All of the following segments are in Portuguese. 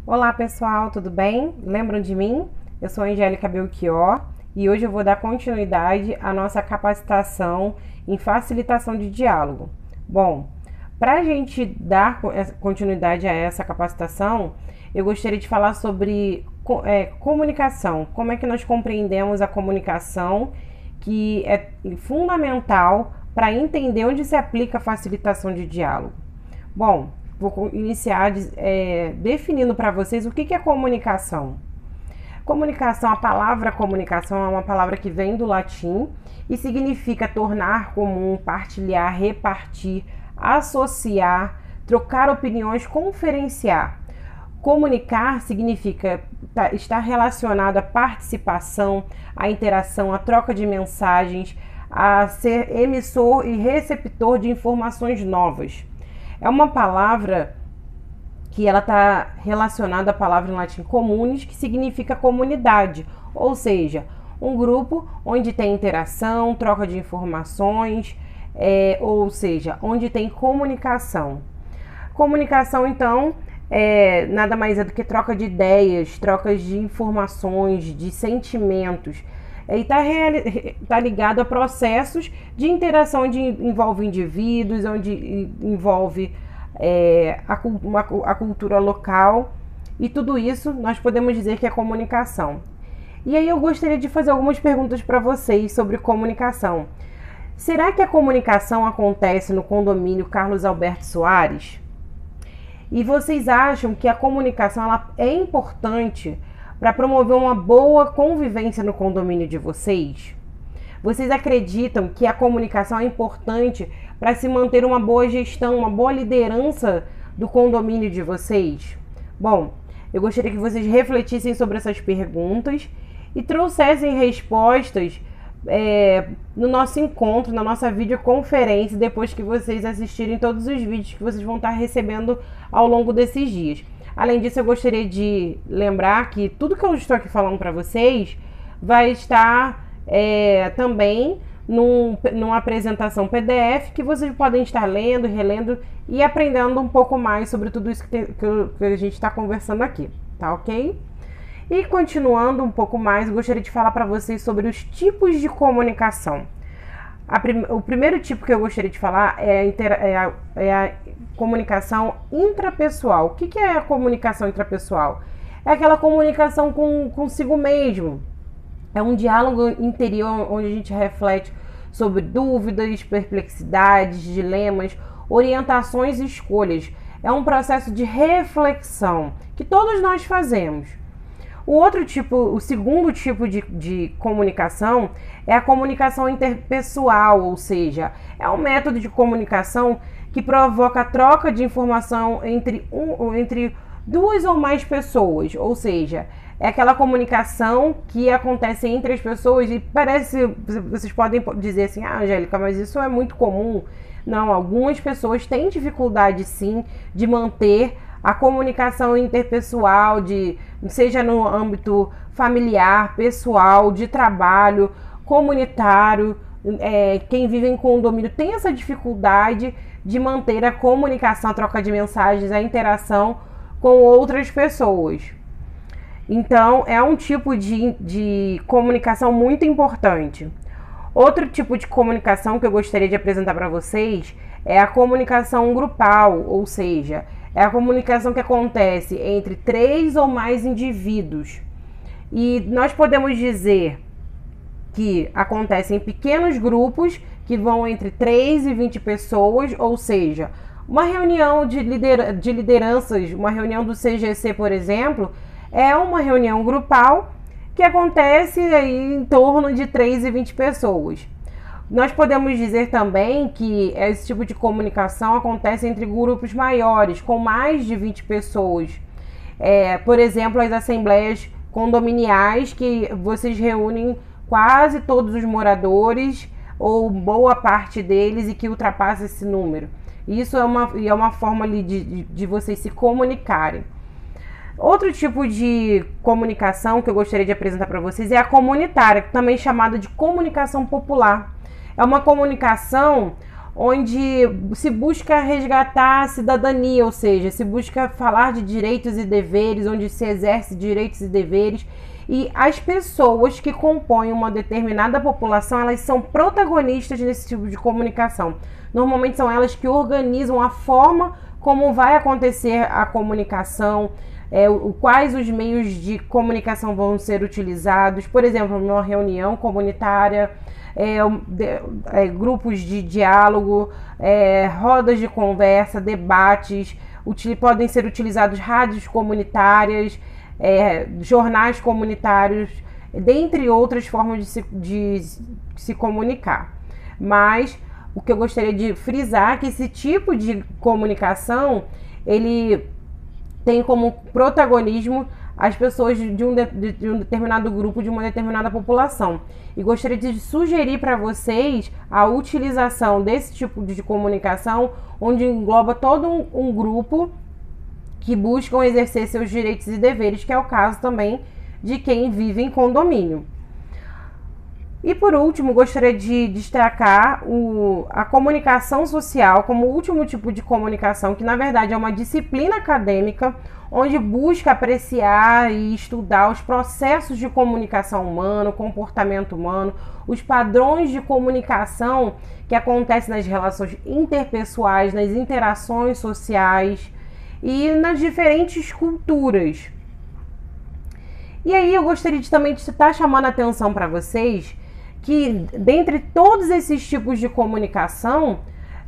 Olá pessoal, tudo bem? Lembram de mim? Eu sou a Angélica Belchior e hoje eu vou dar continuidade à nossa capacitação em facilitação de diálogo. Bom, para a gente dar continuidade a essa capacitação, eu gostaria de falar sobre comunicação, como é que nós compreendemos a comunicação, que é fundamental para entender onde se aplica a facilitação de diálogo. Bom, vou iniciar definindo para vocês o que é comunicação. Comunicação, a palavra comunicação é uma palavra que vem do latim e significa tornar comum, partilhar, repartir, associar, trocar opiniões, conferenciar. Comunicar significa estar relacionado à participação, à interação, à troca de mensagens, a ser emissor e receptor de informações novas. É uma palavra que ela está relacionada à palavra em latim communis, que significa comunidade, ou seja, um grupo onde tem interação, troca de informações, ou seja, onde tem comunicação. Comunicação, então, nada mais é do que troca de ideias, trocas de informações, de sentimentos. E está ligado a processos de interação onde envolve indivíduos, onde envolve a cultura local, e tudo isso nós podemos dizer que é comunicação. E aí eu gostaria de fazer algumas perguntas para vocês sobre comunicação. Será que a comunicação acontece no condomínio Carlos Alberto Soares? E vocês acham que a comunicação ela é importante para promover uma boa convivência no condomínio de vocês? Vocês acreditam que a comunicação é importante para se manter uma boa gestão, uma boa liderança do condomínio de vocês? Bom, eu gostaria que vocês refletissem sobre essas perguntas e trouxessem respostas no nosso encontro, na nossa videoconferência, depois que vocês assistirem todos os vídeos que vocês vão estar recebendo ao longo desses dias. Além disso, eu gostaria de lembrar que tudo que eu estou aqui falando para vocês vai estar também numa apresentação PDF que vocês podem estar lendo, relendo e aprendendo um pouco mais sobre tudo isso que a gente está conversando aqui, tá ok? E continuando um pouco mais, eu gostaria de falar para vocês sobre os tipos de comunicação. O primeiro tipo que eu gostaria de falar é a comunicação intrapessoal. O que é a comunicação intrapessoal? É aquela comunicação consigo mesmo. É um diálogo interior onde a gente reflete sobre dúvidas, perplexidades, dilemas, orientações e escolhas. É um processo de reflexão que todos nós fazemos. O segundo tipo de comunicação é a comunicação interpessoal, ou seja, é um método de comunicação que provoca a troca de informação entre duas ou mais pessoas, ou seja, é aquela comunicação que acontece entre as pessoas e vocês podem dizer assim, Angélica, mas isso é muito comum. Não, algumas pessoas têm dificuldade sim de manter a comunicação interpessoal, seja no âmbito familiar, pessoal, de trabalho, comunitário. Quem vive em condomínio tem essa dificuldade de manter a comunicação, a troca de mensagens, a interação com outras pessoas. Então, é um tipo de comunicação muito importante. Outro tipo de comunicação que eu gostaria de apresentar para vocês é a comunicação grupal, ou seja, é a comunicação que acontece entre 3 ou mais indivíduos. E nós podemos dizer que acontece em pequenos grupos que vão entre 3 e 20 pessoas, ou seja, uma reunião de lideranças, uma reunião do CGC, por exemplo, é uma reunião grupal que acontece aí em torno de 3 e 20 pessoas. Nós podemos dizer também que esse tipo de comunicação acontece entre grupos maiores, com mais de 20 pessoas. Por exemplo, as assembleias condominiais, que vocês reúnem quase todos os moradores, ou boa parte deles, e que ultrapassa esse número. Isso é uma forma de vocês se comunicarem. Outro tipo de comunicação que eu gostaria de apresentar para vocês é a comunitária, também chamada de comunicação popular. É uma comunicação onde se busca resgatar a cidadania, ou seja, se busca falar de direitos e deveres, onde se exerce direitos e deveres. E as pessoas que compõem uma determinada população, elas são protagonistas nesse tipo de comunicação. Normalmente são elas que organizam a forma como vai acontecer a comunicação, quais os meios de comunicação vão ser utilizados. Por exemplo, numa reunião comunitária, grupos de diálogo, rodas de conversa, debates, podem ser utilizados rádios comunitárias, jornais comunitários, dentre outras formas de se comunicar. Mas o que eu gostaria de frisar é que esse tipo de comunicação, ele tem como protagonismo as pessoas de um determinado grupo, de uma determinada população. E gostaria de sugerir para vocês a utilização desse tipo de comunicação, onde engloba todo um grupo que buscam exercer seus direitos e deveres, que é o caso também de quem vive em condomínio. E por último, gostaria de destacar a comunicação social como o último tipo de comunicação, que na verdade é uma disciplina acadêmica, onde busca apreciar e estudar os processos de comunicação humana, o comportamento humano, os padrões de comunicação que acontecem nas relações interpessoais, nas interações sociais e nas diferentes culturas. E aí eu gostaria também de estar chamando a atenção para vocês que dentre todos esses tipos de comunicação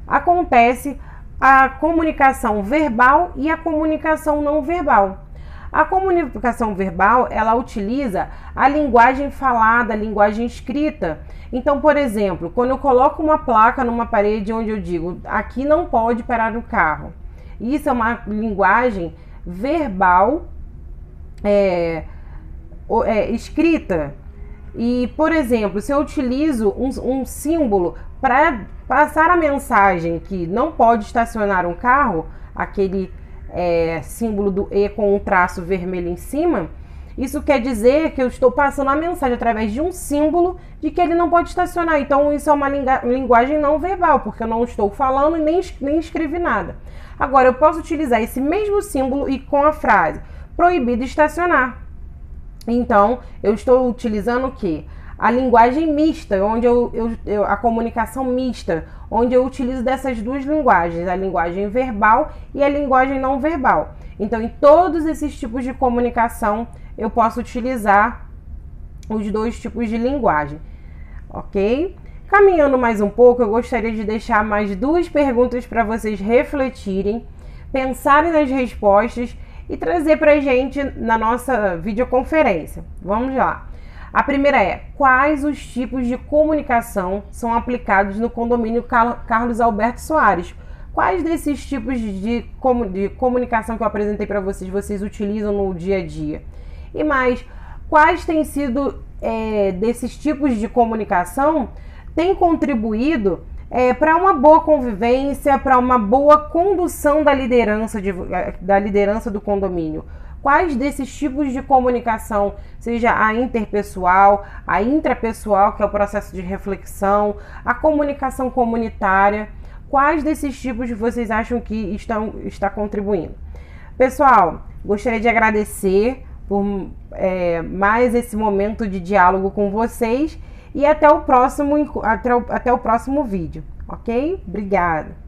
acontece a comunicação verbal e a comunicação não verbal. A comunicação verbal, ela utiliza a linguagem falada, a linguagem escrita. Então, por exemplo, quando eu coloco uma placa numa parede onde eu digo, aqui não pode parar o carro, isso é uma linguagem verbal escrita. E, por exemplo, se eu utilizo um símbolo para passar a mensagem que não pode estacionar um carro, aquele símbolo do E com um traço vermelho em cima, isso quer dizer que eu estou passando a mensagem através de um símbolo de que ele não pode estacionar. Então, isso é uma linguagem não verbal, porque eu não estou falando e nem escrevi nada. Agora, eu posso utilizar esse mesmo símbolo e com a frase proibido estacionar. Então, eu estou utilizando o quê? A linguagem mista, onde a comunicação mista, onde eu utilizo dessas duas linguagens, a linguagem verbal e a linguagem não verbal. Então, em todos esses tipos de comunicação, eu posso utilizar os dois tipos de linguagem, ok? Caminhando mais um pouco, eu gostaria de deixar mais duas perguntas para vocês refletirem, pensarem nas respostas e trazer para a gente na nossa videoconferência. Vamos lá. A primeira é: quais os tipos de comunicação são aplicados no condomínio Carlos Alberto Soares? Quais desses tipos de comunicação que eu apresentei para vocês utilizam no dia a dia? E mais, quais têm sido desses tipos de comunicação têm contribuído para uma boa convivência, para uma boa condução da liderança do condomínio? Quais desses tipos de comunicação, seja a interpessoal, a intrapessoal, que é o processo de reflexão, a comunicação comunitária, quais desses tipos vocês acham que está contribuindo? Pessoal, gostaria de agradecer por mais esse momento de diálogo com vocês. E até o próximo vídeo, ok? Obrigada!